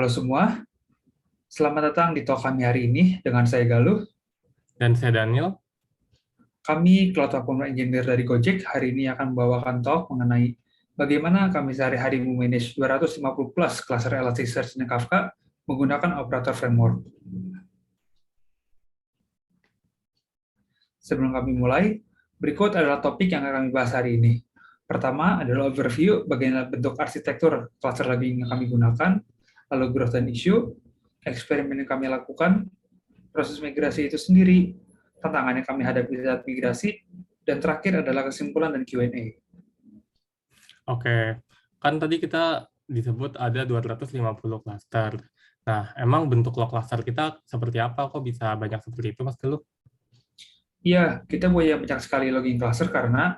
Halo semua, selamat datang di talk kami hari ini dengan saya Galuh. Dan saya Daniel. Kami Cloud Platform Engineer dari Gojek hari ini akan membawakan talk mengenai bagaimana kami sehari-hari memanage 250 plus cluster Elasticsearch dan Kafka menggunakan operator framework. Sebelum kami mulai, berikut adalah topik yang akan kami bahas hari ini. Pertama adalah overview bagaimana bentuk arsitektur cluster logging yang kami gunakan, lalu growth dan issue, eksperimen yang kami lakukan, proses migrasi itu sendiri, tantangan yang kami hadapi saat migrasi, dan terakhir adalah kesimpulan dan Q&A. Oke, kan tadi kita disebut ada 250 klaster. Nah, emang bentuk log cluster kita seperti apa? Kok bisa banyak seperti itu, Mas Galuh? Iya, kita punya banyak sekali logging cluster karena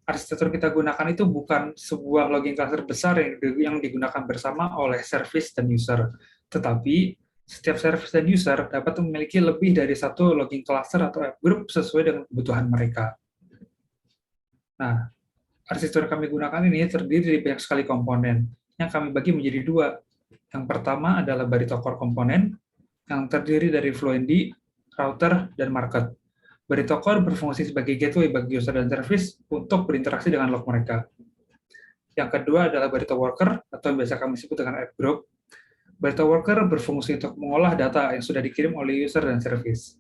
arsitektur kita gunakan itu bukan sebuah logging cluster besar yang digunakan bersama oleh service dan user, tetapi setiap service dan user dapat memiliki lebih dari satu logging cluster atau app group sesuai dengan kebutuhan mereka. Nah, arsitektur yang kami gunakan ini terdiri dari banyak sekali komponen yang kami bagi menjadi dua. Yang pertama adalah Barito Core Component yang terdiri dari Fluentd, router, dan market. Barito Core berfungsi sebagai gateway bagi user dan service untuk berinteraksi dengan log mereka. Yang kedua adalah Barito Worker atau yang biasa kami sebut dengan app group. Barito Worker berfungsi untuk mengolah data yang sudah dikirim oleh user dan service.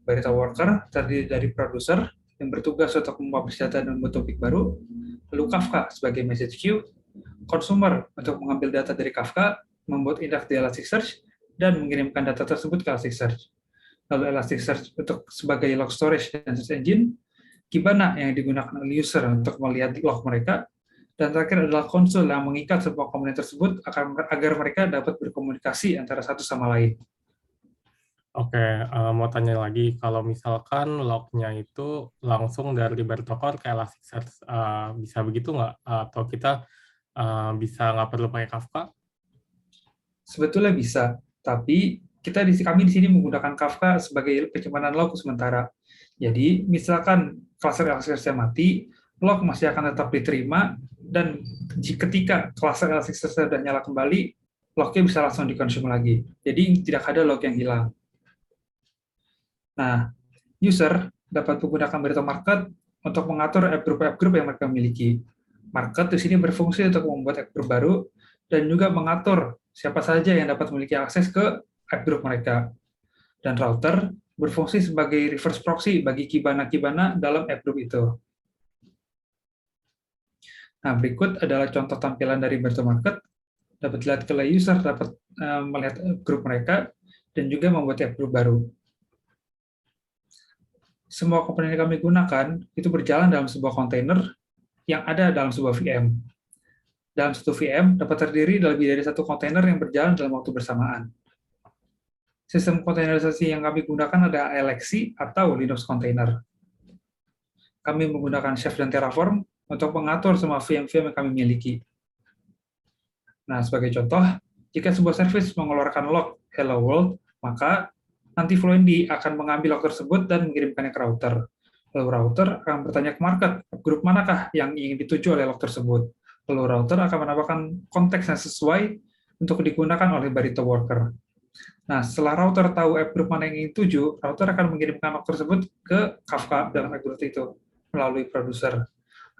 Barito Worker terdiri dari producer yang bertugas untuk mempublish data dan membuat topik baru, lalu Kafka sebagai message queue, consumer untuk mengambil data dari Kafka, membuat index di Elasticsearch, dan mengirimkan data tersebut ke Elasticsearch. Lalu Elasticsearch untuk sebagai log storage dan search engine, Kibana yang digunakan oleh user untuk melihat log mereka, dan terakhir adalah konsol yang mengikat sebuah komponen tersebut agar mereka dapat berkomunikasi antara satu sama lain. Oke, mau tanya lagi, kalau misalkan lognya itu langsung dari Barito Core ke Elasticsearch, bisa begitu nggak? Atau kita bisa nggak perlu pakai Kafka? Sebetulnya bisa, tapi kami di sini menggunakan Kafka sebagai penyimpan log sementara. Jadi, misalkan cluster Elasticsearch mati, log masih akan tetap diterima, dan ketika cluster Elasticsearch sudah nyala kembali, lognya bisa langsung dikonsum lagi. Jadi, tidak ada log yang hilang. Nah, user dapat menggunakan Barito Market untuk mengatur app group yang mereka miliki. Market di sini berfungsi untuk membuat app group baru dan juga mengatur siapa saja yang dapat memiliki akses ke app group mereka. Dan router berfungsi sebagai reverse proxy bagi Kibana dalam app group itu. Nah, berikut adalah contoh tampilan dari Barito Market. Dapat dilihat kalau user dapat melihat app group mereka dan juga membuat app group baru. Semua komponen yang kami gunakan itu berjalan dalam sebuah kontainer yang ada dalam sebuah VM. Dalam satu VM dapat terdiri lebih dari satu kontainer yang berjalan dalam waktu bersamaan. Sistem kontainerisasi yang kami gunakan ada LXC atau Linux Container. Kami menggunakan Chef dan Terraform untuk mengatur semua VM-VM yang kami miliki. Nah, sebagai contoh, jika sebuah service mengeluarkan log Hello World, maka nanti Fluentd akan mengambil log tersebut dan mengirimkannya ke router. Lalu router akan bertanya ke market, grup manakah yang ingin dituju oleh log tersebut. Lalu router akan menambahkan konteks yang sesuai untuk digunakan oleh Barito Worker. Nah, setelah router tahu app group mana yang ingin dituju, router akan mengirimkan log tersebut ke Kafka dalam app group itu melalui producer.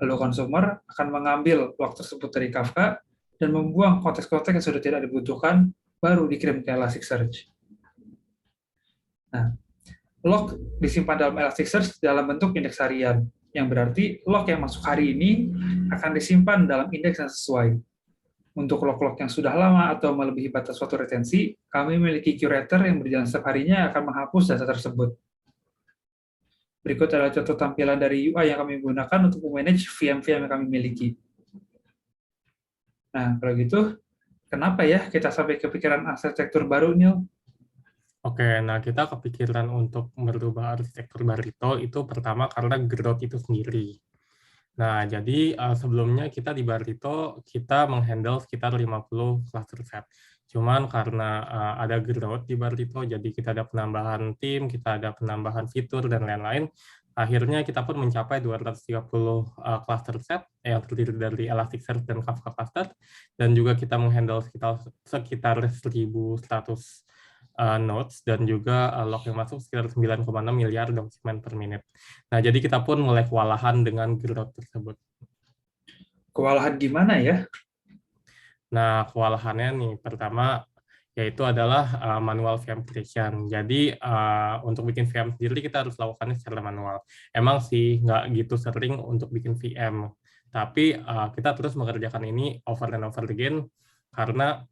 Lalu consumer akan mengambil log tersebut dari Kafka dan membuang konteks-konteks yang sudah tidak dibutuhkan, baru dikirim ke Elasticsearch. Nah, log disimpan dalam Elasticsearch dalam bentuk indeks harian, yang berarti log yang masuk hari ini akan disimpan dalam indeks yang sesuai. Untuk log-log yang sudah lama atau melebihi batas suatu retensi, kami memiliki curator yang berjalan setiap harinya akan menghapus data tersebut. Berikut adalah contoh tampilan dari UI yang kami gunakan untuk memanage VM-VM yang kami miliki. Nah, kalau gitu, kenapa ya kita sampai kepikiran arsitektur baru, Neil? Oke, nah kita kepikiran untuk merubah arsitektur Barito itu pertama karena growth itu sendiri. Nah, jadi sebelumnya kita di Barito, kita menghandle sekitar 50 cluster set. Cuman karena ada growth di Barito, jadi kita ada penambahan tim, kita ada penambahan fitur, dan lain-lain. Akhirnya kita pun mencapai 230 cluster set yang terdiri dari Elasticsearch dan Kafka cluster, dan juga kita menghandle sekitar 1.100 nodes, dan juga log yang masuk sekitar 9,6 miliar dokumen per menit. Nah, jadi kita pun mulai kewalahan dengan growth tersebut. Kewalahan gimana ya? Nah, kewalahannya nih, pertama yaitu adalah manual VM creation. Jadi untuk bikin VM sendiri kita harus lakukannya secara manual. Emang sih nggak gitu sering untuk bikin VM, tapi kita terus mengerjakan ini over and over again karena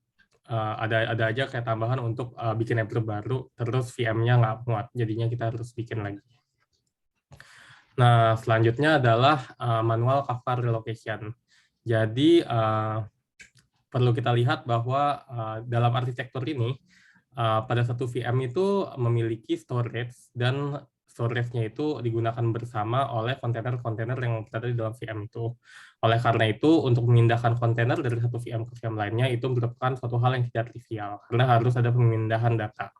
ada aja kayak tambahan untuk bikin app baru, terus VM-nya nggak muat, jadinya kita harus bikin lagi. Nah, selanjutnya adalah manual Kafka relocation. Jadi perlu kita lihat bahwa dalam arsitektur ini, pada satu VM itu memiliki storage, dan storage-nya itu digunakan bersama oleh kontainer-kontainer yang berada di dalam VM itu. Oleh karena itu, untuk memindahkan kontainer dari satu VM ke VM lainnya, itu merupakan suatu hal yang tidak trivial, karena harus ada pemindahan data.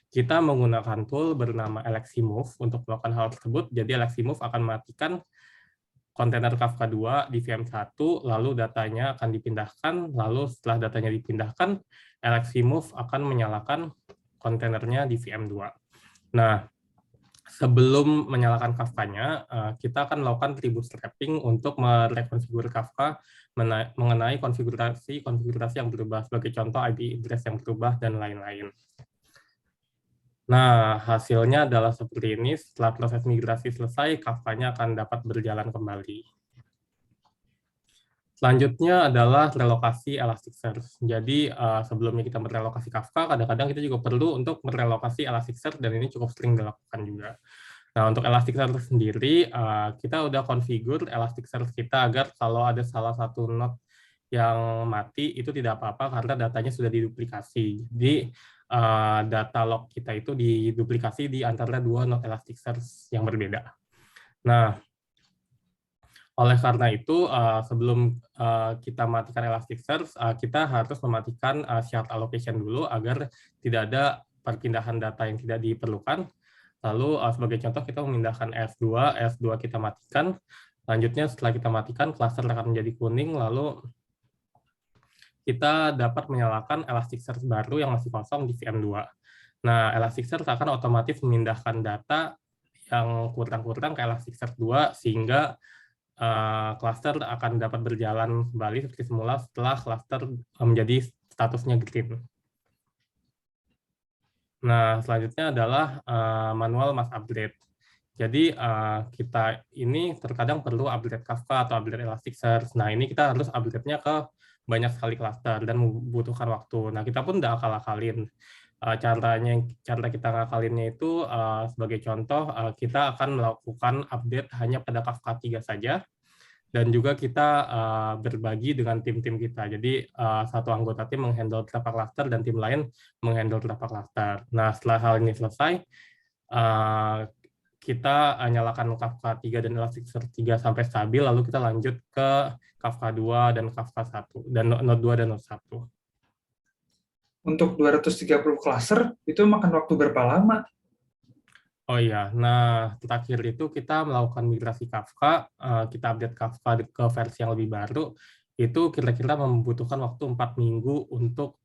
Kita menggunakan tool bernama Aleximove untuk melakukan hal tersebut. Jadi Aleximove akan mematikan kontainer Kafka 2 di VM1, lalu datanya akan dipindahkan, lalu setelah datanya dipindahkan, Aleximove akan menyalakan kontainernya di VM2. Nah, sebelum menyalakan Kafka-nya, kita akan melakukan bootstrapping untuk merekonfigur Kafka mengenai konfigurasi yang berubah, sebagai contoh IP address yang berubah, dan lain-lain. Nah, hasilnya adalah seperti ini. Setelah proses migrasi selesai, Kafka-nya akan dapat berjalan kembali. Selanjutnya adalah relokasi Elasticsearch. Jadi sebelumnya kita merelokasi Kafka, kadang-kadang kita juga perlu untuk merelokasi Elasticsearch, dan ini cukup sering dilakukan juga. Nah, untuk Elasticsearch sendiri, kita udah configure Elasticsearch kita agar kalau ada salah satu node yang mati, itu tidak apa-apa karena datanya sudah diduplikasi. Jadi data log kita itu diduplikasi di antara dua node Elasticsearch yang berbeda. Nah, oleh karena itu, sebelum kita matikan Elasticsearch, kita harus mematikan shared allocation dulu agar tidak ada perpindahan data yang tidak diperlukan. Lalu sebagai contoh kita memindahkan S2 kita matikan. Selanjutnya setelah kita matikan, cluster akan menjadi kuning, lalu kita dapat menyalakan Elasticsearch baru yang masih kosong di VM2. Nah, Elasticsearch akan otomatis memindahkan data yang kurang-kurang ke Elasticsearch 2, sehingga cluster akan dapat berjalan kembali seperti semula setelah cluster menjadi statusnya green. Nah, selanjutnya adalah manual mass upgrade. Jadi kita ini terkadang perlu upgrade Kafka atau upgrade Elasticsearch. Nah, ini kita harus upgrade-nya ke banyak sekali cluster dan membutuhkan waktu. Nah, kita pun udah akal-akalin. Cara kita ngakalinnya itu sebagai contoh, kita akan melakukan update hanya pada Kafka 3 saja, dan juga kita berbagi dengan tim-tim kita. Jadi satu anggota tim menghandle beberapa cluster dan tim lain menghandle beberapa cluster. Nah, setelah hal ini selesai, kita nyalakan Kafka 3 dan Elasticsearch 3 sampai stabil, lalu kita lanjut ke Kafka 2 dan Kafka 1, dan Node 2 dan Node 1. Untuk 230 cluster, itu makan waktu berapa lama? Oh iya, nah terakhir itu kita melakukan migrasi Kafka, kita update Kafka ke versi yang lebih baru, itu kira-kira membutuhkan waktu 4 minggu untuk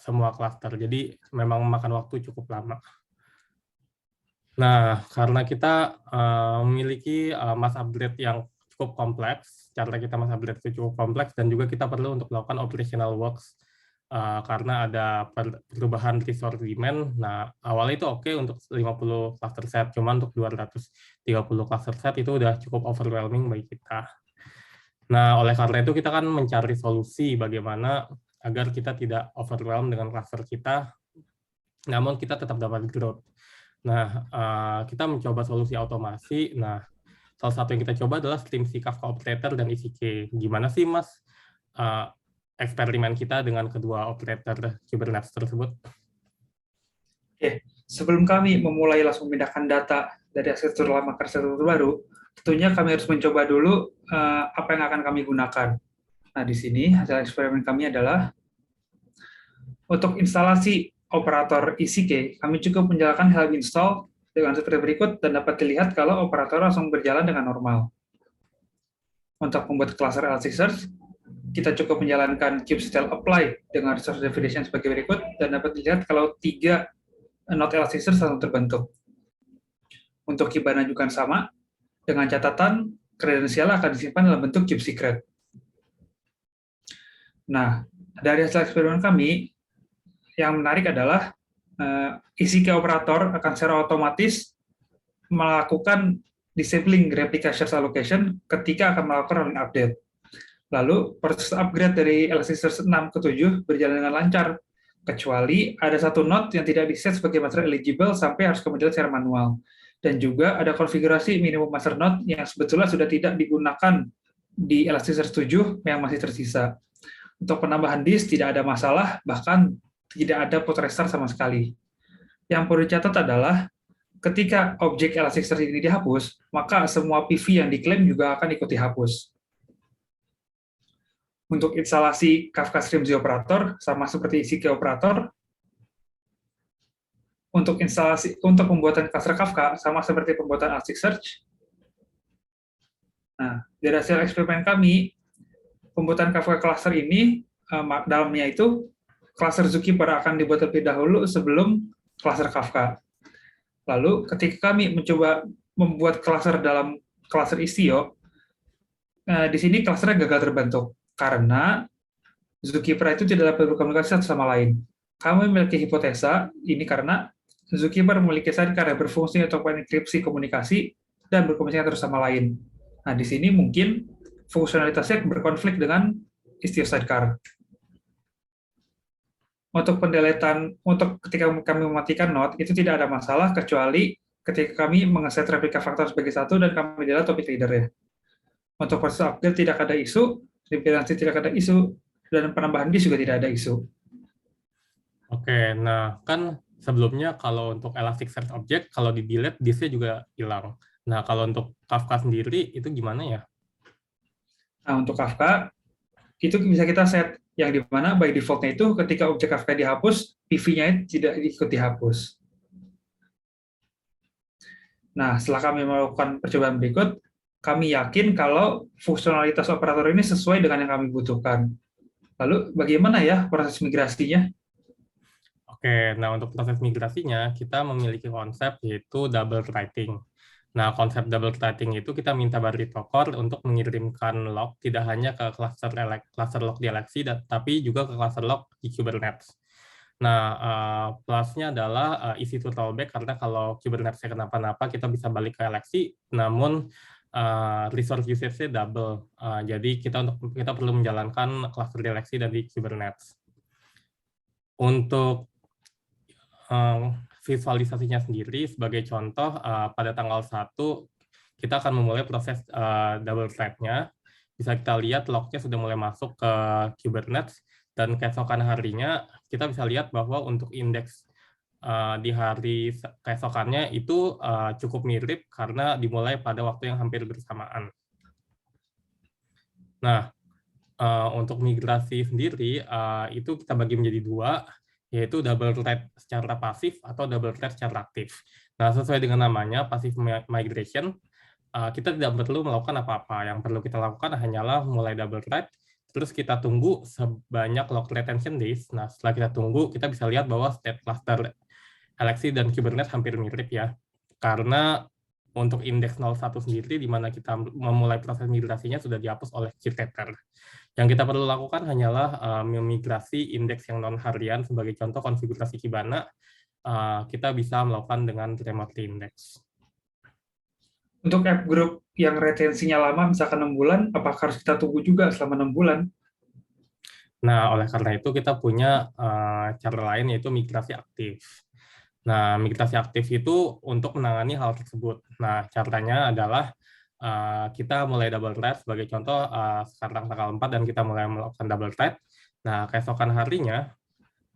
semua cluster, jadi memang memakan waktu cukup lama. Nah, karena kita memiliki mass upgrade yang cukup kompleks, cara kita mass upgrade itu cukup kompleks, dan juga kita perlu untuk melakukan operational works karena ada perubahan resource demand. Nah, awalnya itu oke untuk 50 cluster set, cuma untuk 230 cluster set itu udah cukup overwhelming bagi kita. Nah, oleh karena itu kita kan mencari solusi bagaimana agar kita tidak overwhelm dengan cluster kita, namun kita tetap dapat growth. Nah, kita mencoba solusi otomasi. Nah, salah satu yang kita coba adalah StreamC Kafka Operator dan ECK. Gimana sih, Mas, eksperimen kita dengan kedua operator Kubernetes tersebut? Oke, sebelum kami memulai langsung memindahkan data dari arsitektur lama ke arsitektur baru, tentunya kami harus mencoba dulu apa yang akan kami gunakan. Nah, di sini hasil eksperimen kami adalah untuk instalasi operator ECK, kami cukup menjalankan helm install dengan seperti berikut dan dapat dilihat kalau operator langsung berjalan dengan normal. Untuk membuat cluster Elasticsearch, kita cukup menjalankan kubectl apply dengan resource definition sebagai berikut dan dapat dilihat kalau 3 node Elasticsearch langsung terbentuk. Untuk Kibana juga sama, dengan catatan kredensial akan disimpan dalam bentuk kubesecret. Nah, dari hasil eksperimen kami, yang menarik adalah ECK operator akan secara otomatis melakukan disabling replica shares allocation ketika akan melakukan rolling update. Lalu, proses upgrade dari Elasticsearch 6 ke 7 berjalan dengan lancar, kecuali ada satu node yang tidak diset sebagai master eligible sampai harus kemudian secara manual. Dan juga ada konfigurasi minimum master node yang sebetulnya sudah tidak digunakan di Elasticsearch 7 yang masih tersisa. Untuk penambahan disk tidak ada masalah, bahkan tidak ada port restart sama sekali. Yang perlu dicatat adalah, ketika objek Elasticsearch ini dihapus, maka semua PV yang diklaim juga akan ikut dihapus. Untuk instalasi Kafka Stream Z operator, sama seperti ECK operator. Untuk pembuatan cluster Kafka, sama seperti pembuatan Elasticsearch. Nah, dari hasil eksperimen kami, pembuatan Kafka cluster ini, dalamnya itu, cluster Zookeeper akan dibuat lebih dahulu sebelum cluster Kafka. Lalu, ketika kami mencoba membuat cluster dalam cluster Istio, di sini clusternya gagal terbentuk, karena Zookeeper itu tidak dapat berkomunikasi satu sama lain. Kami memiliki hipotesa, ini karena Zookeeper memiliki sidecar yang berfungsi untuk menenkripsi komunikasi dan berkomunikasi terus sama lain. Nah, di sini mungkin fungsionalitasnya berkonflik dengan Istio sidecar. Untuk pendeletan, untuk ketika kami mematikan node, itu tidak ada masalah, kecuali ketika kami mengeset replika faktor sebagai satu dan kami delete topik leader-nya. Untuk proses upgrade tidak ada isu, dependensi tidak ada isu, dan penambahan disk juga tidak ada isu. Oke, nah kan sebelumnya kalau untuk Elasticsearch Object, kalau di-delete, disknya juga hilang. Nah, kalau untuk Kafka sendiri, itu gimana ya? Nah, untuk Kafka, itu bisa kita set yang di mana by default-nya itu ketika objek Kafka dihapus, PV-nya tidak ikut dihapus. Nah, setelah kami melakukan percobaan berikut, kami yakin kalau fungsionalitas operator ini sesuai dengan yang kami butuhkan. Lalu, bagaimana ya proses migrasinya? Oke, nah untuk proses migrasinya, kita memiliki konsep yaitu double threading. Nah, konsep double threading itu kita minta Barito Core untuk mengirimkan log tidak hanya ke cluster log di Alexi, tapi juga ke cluster log di Kubernetes. Nah, plusnya adalah easy to rollback, karena kalau Kubernetes-nya kenapa-napa, kita bisa balik ke Alexi, namun resource usage-nya double. Jadi kita perlu menjalankan cluster di Alexi dan di Kubernetes. Untuk visualisasinya sendiri, sebagai contoh, pada tanggal 1, kita akan memulai proses double thread-nya. Bisa kita lihat log-nya sudah mulai masuk ke Kubernetes, dan keesokan harinya kita bisa lihat bahwa untuk indeks di hari keesokannya itu cukup mirip karena dimulai pada waktu yang hampir bersamaan. Nah, untuk migrasi sendiri itu kita bagi menjadi 2, yaitu double thread secara pasif atau double thread secara aktif. Nah, sesuai dengan namanya, passive migration, kita tidak perlu melakukan apa-apa. Yang perlu kita lakukan hanyalah mulai double thread, terus kita tunggu sebanyak log retention days. Nah, setelah kita tunggu, kita bisa lihat bahwa state cluster Alexi dan Kubernetes hampir mirip ya. Karena untuk indeks 01 sendiri, di mana kita memulai proses migrasinya sudah dihapus oleh Kitaker. Yang kita perlu lakukan hanyalah memigrasi indeks yang non-harian, sebagai contoh konfigurasi Kibana, kita bisa melakukan dengan remote index. Untuk app group yang retensinya lama, misalkan 6 bulan, apakah harus kita tunggu juga selama 6 bulan? Nah, oleh karena itu kita punya cara lain, yaitu migrasi aktif. Nah, migrasi aktif itu untuk menangani hal tersebut. Nah, caranya adalah kita mulai double thread, sebagai contoh sekarang tanggal 4 dan kita mulai melakukan double thread. Nah, keesokan harinya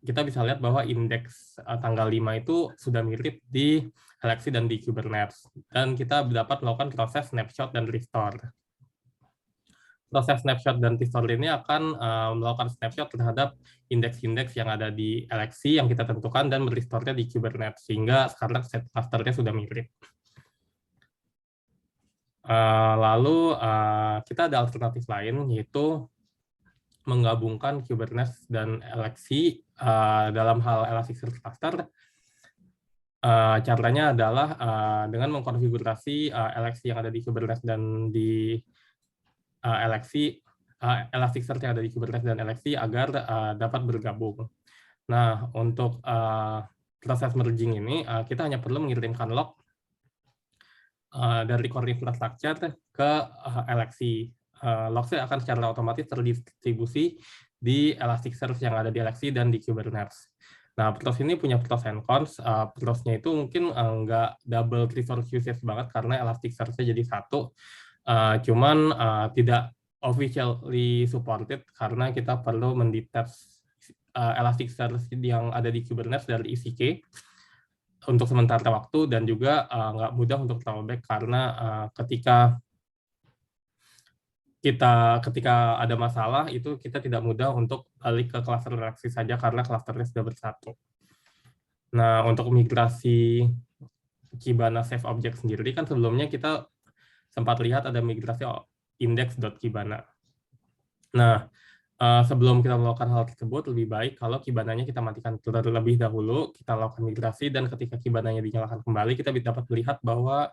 kita bisa lihat bahwa indeks tanggal 5 itu sudah mirip di Alexi dan di Kubernetes. Dan kita dapat melakukan proses snapshot dan restore. proses snapshot dan restore ini akan melakukan snapshot terhadap indeks-indeks yang ada di LXC yang kita tentukan dan merestore-nya di Kubernetes, sehingga sekarang set cluster-nya sudah mirip. Lalu kita ada alternatif lain, yaitu menggabungkan Kubernetes dan LXC dalam hal Elasticsearch Cluster. Caranya adalah dengan mengkonfigurasi LXC yang ada di Kubernetes dan di Elasticsearch yang ada di Kubernetes dan LXC agar dapat bergabung. Nah, untuk proses merging ini, kita hanya perlu mengirimkan log dari core infrastructure ke LXC. Lognya akan secara otomatis terdistribusi di Elasticsearch yang ada di LXC dan di Kubernetes. Nah, pros ini punya pros and cons. Prosnya itu mungkin nggak double resource usage banget karena Elasticsearch-nya jadi satu. Cuman tidak officially supported karena kita perlu mendetach Elasticsearch yang ada di Kubernetes dari ECK untuk sementara waktu, dan juga nggak mudah untuk rollback karena ketika ada masalah itu kita tidak mudah untuk balik ke cluster Elastic saja karena clusternya sudah bersatu. Nah, untuk migrasi Kibana Save Object sendiri kan sebelumnya kita sempat lihat ada migrasi index.kibana. Nah, sebelum kita melakukan hal tersebut, lebih baik kalau Kibananya kita matikan terlebih dahulu, kita lakukan migrasi, dan ketika Kibananya dinyalakan kembali, kita dapat melihat bahwa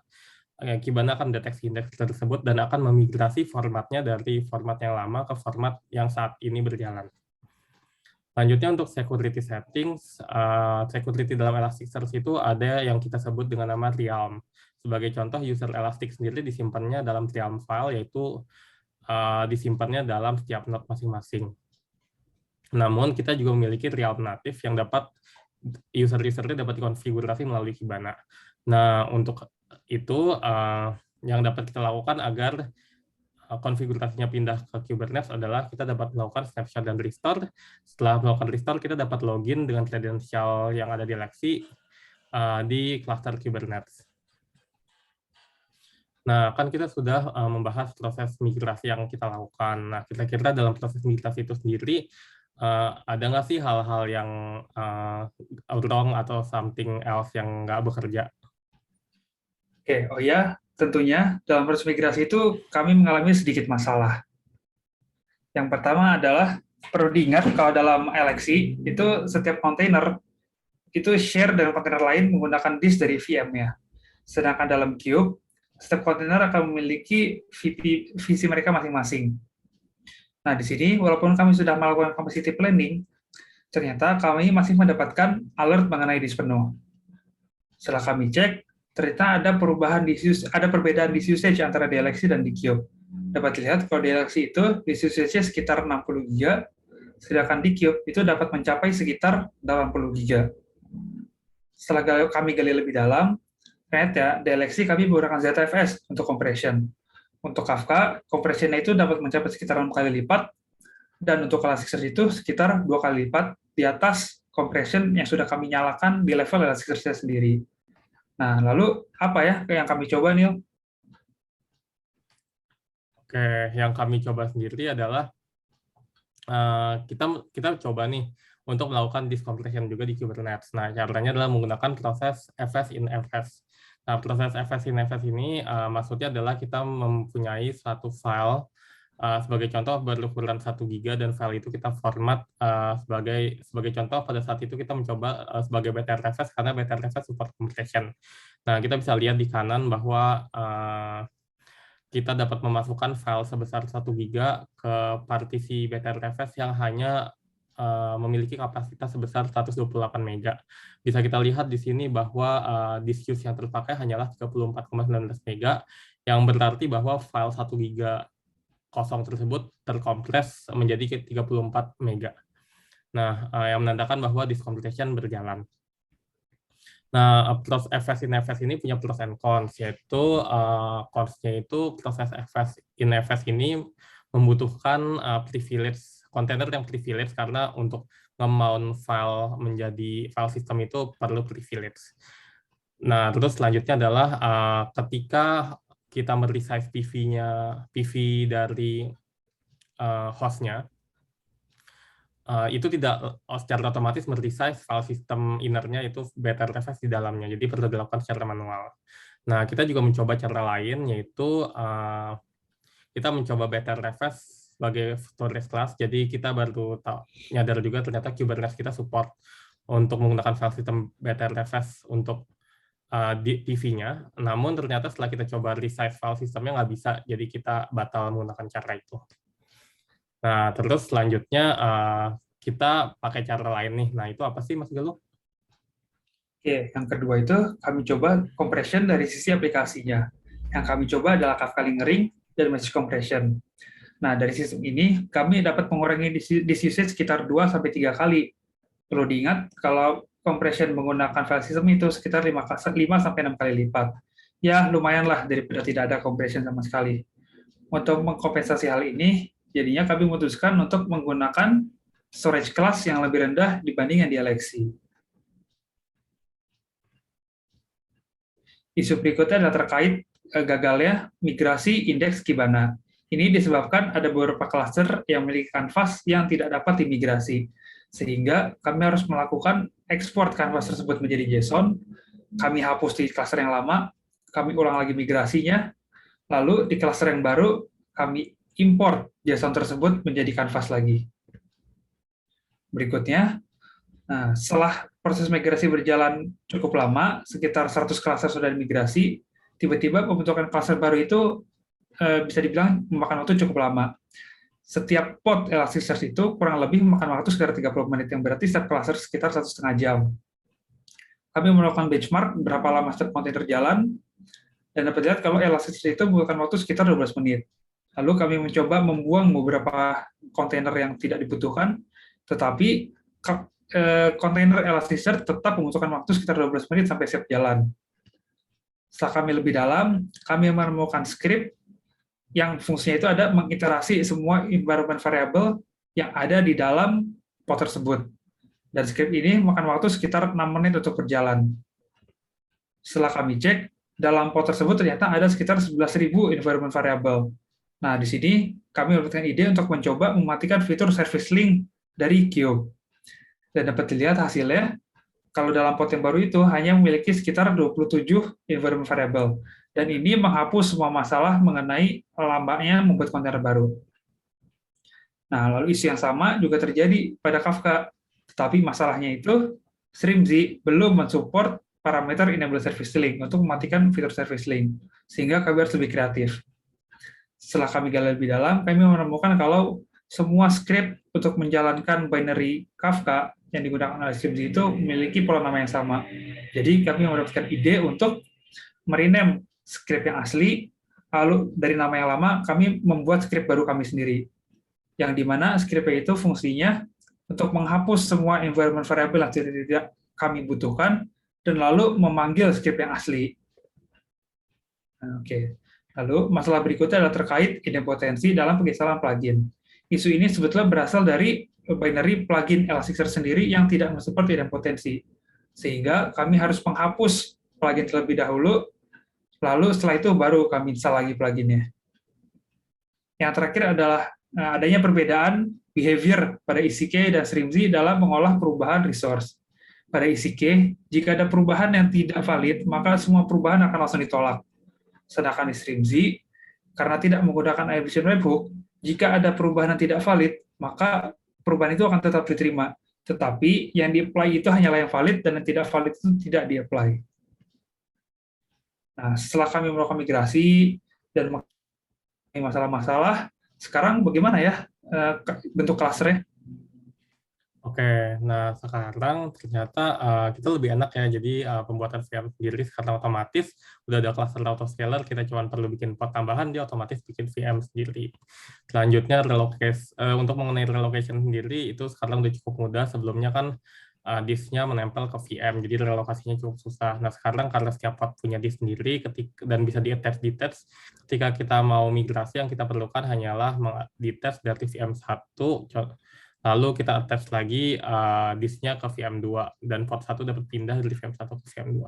Kibana akan deteksi indeks tersebut dan akan memigrasi formatnya dari format yang lama ke format yang saat ini berjalan. Selanjutnya untuk security settings, security dalam Elasticsearch itu ada yang kita sebut dengan nama realm. Sebagai contoh, user Elastic sendiri disimpannya dalam realm file, yaitu disimpannya dalam setiap node masing-masing. Namun kita juga memiliki realm native yang dapat user-usernya dapat dikonfigurasi melalui Kibana. Nah, untuk itu yang dapat kita lakukan agar konfigurasinya pindah ke Kubernetes adalah kita dapat melakukan snapshot dan restore. Setelah melakukan restore, kita dapat login dengan kredensial yang ada di LXC di cluster Kubernetes. Nah, kan kita sudah membahas proses migrasi yang kita lakukan. Nah, kira-kira dalam proses migrasi itu sendiri, ada nggak sih hal-hal yang wrong atau something else yang nggak bekerja? Oke, oh ya, tentunya dalam proses migrasi itu kami mengalami sedikit masalah. Yang pertama adalah perlu diingat kalau dalam LXC itu setiap kontainer itu share dengan kontainer lain menggunakan disk dari VM-nya. Sedangkan dalam Kube, setiap kontainer akan memiliki visi mereka masing-masing. Nah, di sini walaupun kami sudah melakukan capacity planning, ternyata kami masih mendapatkan alert mengenai disk penuh. Setelah kami cek, ternyata ada perbedaan disk usage antara DLXC dan di Kube. Dapat dilihat kalau DLXC itu disk usage-nya sekitar 60 GB, sedangkan di Kube itu dapat mencapai sekitar 80 GB. Setelah kami gali lebih dalam, ternyata DLXC kami menggunakan ZFS untuk compression. Untuk Kafka, compression-nya itu dapat mencapai sekitar 6 kali lipat, dan untuk Elasticsearch itu sekitar 2 kali lipat di atas compression yang sudah kami nyalakan di level Elasticsearch sendiri. Nah, lalu apa ya yang kami coba, Neil? Oke, yang kami coba sendiri adalah kita coba nih untuk melakukan disk compression juga di Kubernetes. Nah, caranya adalah menggunakan proses fs in fs. Nah, proses fs in fs ini maksudnya adalah kita mempunyai satu file sebagai contoh berukuran 1 GB, dan file itu kita format sebagai contoh pada saat itu kita mencoba sebagai BTRFS karena BTRFS support compression. Nah, kita bisa lihat di kanan bahwa kita dapat memasukkan file sebesar 1 GB ke partisi BTRFS yang hanya memiliki kapasitas sebesar 128 MB. Bisa kita lihat di sini bahwa disk use yang terpakai hanyalah 34,19 MB, yang berarti bahwa file 1 GB kosong tersebut terkompres menjadi 34 MB. Nah, yang menandakan bahwa disk compression berjalan. Nah, proses fs in fs ini punya pros and cons, yaitu cons-nya itu proses fs in fs ini membutuhkan privilege, kontainer yang privilege, karena untuk nge-mount file menjadi file system itu perlu privilege. Nah, terus selanjutnya adalah ketika kita meresize PV dari hostnya, itu tidak secara otomatis meresize file system inner-nya itu Btrfs di dalamnya, jadi perlu dilakukan secara manual. Nah, kita juga mencoba cara lain, yaitu kita mencoba Btrfs sebagai storage class, jadi kita baru nyadar juga ternyata Kubernetes kita support untuk menggunakan file system Btrfs untuk di PV-nya, namun ternyata setelah kita coba resize file systemnya nggak bisa, jadi kita batal menggunakan cara itu. Nah, terus selanjutnya kita pakai cara lain nih. Nah, itu apa sih, Mas Galuh? Oke, yang kedua itu kami coba compression dari sisi aplikasinya. Yang kami coba adalah Kafka lingering dan message compression. Nah, dari sistem ini kami dapat mengurangi disk usage sekitar 2-3 kali. Perlu diingat, kalau compression menggunakan file system itu sekitar 5-6 kali lipat. Ya, lumayanlah daripada tidak ada compression sama sekali. Untuk mengkompensasi hal ini, jadinya kami memutuskan untuk menggunakan storage class yang lebih rendah dibanding yang di Alexi. Isu berikutnya adalah terkait gagalnya migrasi indeks Kibana. Ini disebabkan ada beberapa cluster yang memiliki kanvas yang tidak dapat dimigrasi, sehingga kami harus melakukan ekspor kanvas tersebut menjadi JSON, kami hapus di cluster yang lama, kami ulang lagi migrasinya, lalu di cluster yang baru kami import JSON tersebut menjadi kanvas lagi. Berikutnya, nah, setelah proses migrasi berjalan cukup lama, sekitar 100 cluster sudah dimigrasi, tiba-tiba pembentukan cluster baru itu bisa dibilang memakan waktu cukup lama. Setiap pod Elasticsearch itu kurang lebih memakan waktu sekitar 30 menit, yang berarti setiap cluster sekitar 1,5 jam. Kami melakukan benchmark berapa lama setiap kontainer jalan, dan dapat lihat kalau Elasticsearch itu membutuhkan waktu sekitar 12 menit. Lalu kami mencoba membuang beberapa kontainer yang tidak dibutuhkan, tetapi kontainer Elasticsearch tetap membutuhkan waktu sekitar 12 menit sampai siap jalan. Setelah kami lebih dalam, kami menemukan script yang fungsinya itu ada mengiterasi semua environment variable yang ada di dalam pod tersebut. Dan script ini memakan waktu sekitar 6 menit untuk berjalan. Setelah kami cek, dalam pod tersebut ternyata ada sekitar 11.000 environment variable. Nah, di sini kami mendapatkan ide untuk mencoba mematikan fitur service link dari Kube. Dan dapat dilihat hasilnya, kalau dalam pod yang baru itu hanya memiliki sekitar 27 environment variable. Dan ini menghapus semua masalah mengenai lambatnya membuat kontainer baru. Nah, lalu isu yang sama juga terjadi pada Kafka. Tetapi masalahnya itu, Streamz belum mensupport parameter enable service link untuk mematikan fitur service link. Sehingga kami harus lebih kreatif. Setelah kami gali lebih dalam, kami menemukan kalau semua script untuk menjalankan binary Kafka yang digunakan oleh Streamz itu memiliki pola nama yang sama. Jadi kami mendapatkan ide untuk merename script yang asli, lalu dari nama yang lama kami membuat script baru kami sendiri. Yang dimana script itu fungsinya untuk menghapus semua environment variable yang tidak kami butuhkan, dan lalu memanggil script yang asli. Oke. Lalu masalah berikutnya adalah terkait idempotensi dalam penginstalan plugin. Isu ini sebetulnya berasal dari binary plugin Elasticsearch sendiri yang tidak mensupport idempotensi. Sehingga kami harus menghapus plugin terlebih dahulu, lalu setelah itu baru kami install lagi pluginnya. Yang terakhir adalah adanya perbedaan behavior pada ECK dan Streamz dalam mengolah perubahan resource. Pada ECK, jika ada perubahan yang tidak valid, maka semua perubahan akan langsung ditolak. Sedangkan di Streamz, karena tidak menggunakan Efficient Webhook, jika ada perubahan yang tidak valid, maka perubahan itu akan tetap diterima. Tetapi yang di-apply itu hanyalah yang valid, dan yang tidak valid itu tidak di-apply. Nah, setelah kami melakukan migrasi dan mengalami masalah-masalah, sekarang bagaimana ya bentuk klasternya? Oke, nah sekarang ternyata kita lebih enak ya, jadi pembuatan VM sendiri sekarang otomatis, udah ada cluster autoscaler, kita cuma perlu bikin pod tambahan, dia otomatis bikin VM sendiri. Selanjutnya, untuk mengenai relocation sendiri, itu sekarang udah cukup mudah, sebelumnya kan disknya menempel ke VM, jadi relokasinya cukup susah. Nah sekarang karena setiap pod punya disk sendiri, dan bisa di-attach, ketika kita mau migrasi, yang kita perlukan hanyalah di-attach dari VM1, lalu kita attach lagi disknya ke VM2, dan port 1 dapat pindah dari VM1 ke VM2.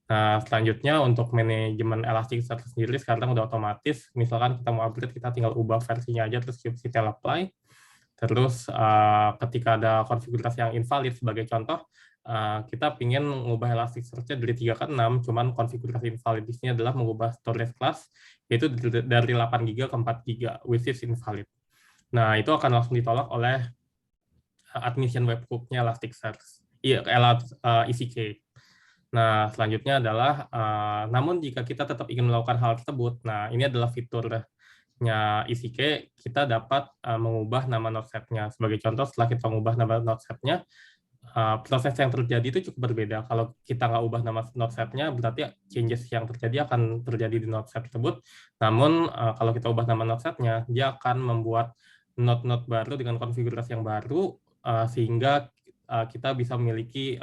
Nah, selanjutnya untuk manajemen Elasticsearch sendiri sekarang udah otomatis. Misalkan kita mau upgrade, kita tinggal ubah versinya aja, terus kubectl apply. Terus ketika ada konfigurasi yang invalid, sebagai contoh, kita ingin mengubah Elasticsearch-nya dari 3 ke 6, cuman konfigurasi invalid di sini adalah mengubah storage class, yaitu dari 8 GB ke 4 GB, which is invalid. Nah, itu akan langsung ditolak oleh admission webhook-nya Elasticsearch, ECK. Nah, selanjutnya adalah, namun jika kita tetap ingin melakukan hal tersebut, nah ini adalah fiturnya ECK, kita dapat mengubah nama node set-nya. Sebagai contoh, setelah kita mengubah nama node set-nya, proses yang terjadi itu cukup berbeda. Kalau kita nggak ubah nama node set-nya, berarti changes yang terjadi akan terjadi di node set tersebut. Namun, kalau kita ubah nama node set-nya, dia akan membuat node-node baru dengan konfigurasi yang baru, sehingga kita bisa memiliki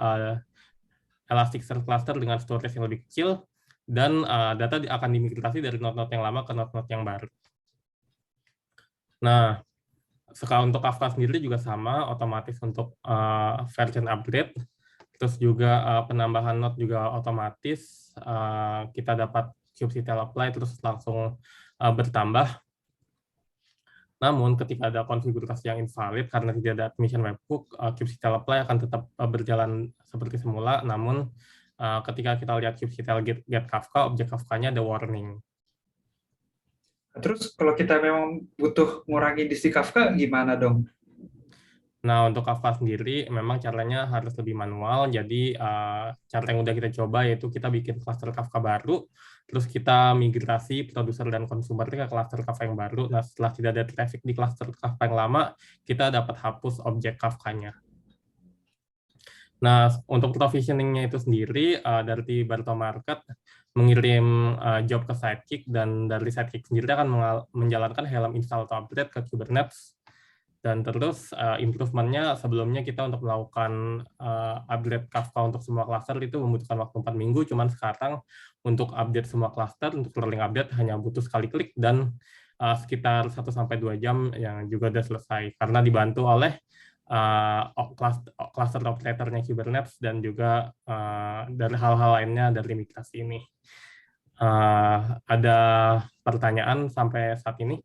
Elasticsearch cluster dengan storage yang lebih kecil, dan data akan dimigrasi dari node-node yang lama ke node-node yang baru. Nah, untuk Kafka sendiri juga sama, otomatis untuk version upgrade, terus juga penambahan node juga otomatis, kita dapat kubectl apply terus langsung bertambah. Namun ketika ada konfigurasi yang invalid karena tidak ada admission webhook, kubectl apply akan tetap berjalan seperti semula, namun ketika kita lihat kubectl get Kafka, objek Kafka-nya ada warning. Terus kalau kita memang butuh ngurangi disk di Kafka, gimana dong? Nah, untuk Kafka sendiri memang caranya harus lebih manual. Jadi cara yang udah kita coba yaitu kita bikin cluster Kafka baru, terus kita migrasi produser dan konsumer ke cluster Kafka yang baru. Nah, setelah tidak ada traffic di cluster Kafka yang lama, kita dapat hapus objek Kafka-nya. Nah, untuk provisioning-nya itu sendiri, dari Barito Market mengirim job ke Sidekick, dan dari Sidekick sendiri akan menjalankan helm install atau upgrade ke Kubernetes. Dan terus improvement-nya, sebelumnya kita untuk melakukan upgrade Kafka untuk semua cluster itu membutuhkan waktu 4 minggu, cuman sekarang untuk update semua cluster, untuk rolling update hanya butuh sekali klik, dan sekitar 1-2 jam yang juga sudah selesai, karena dibantu oleh cluster operator-nya Kubernetes dan juga dari hal-hal lainnya dari migrasi ini. Ada pertanyaan sampai saat ini?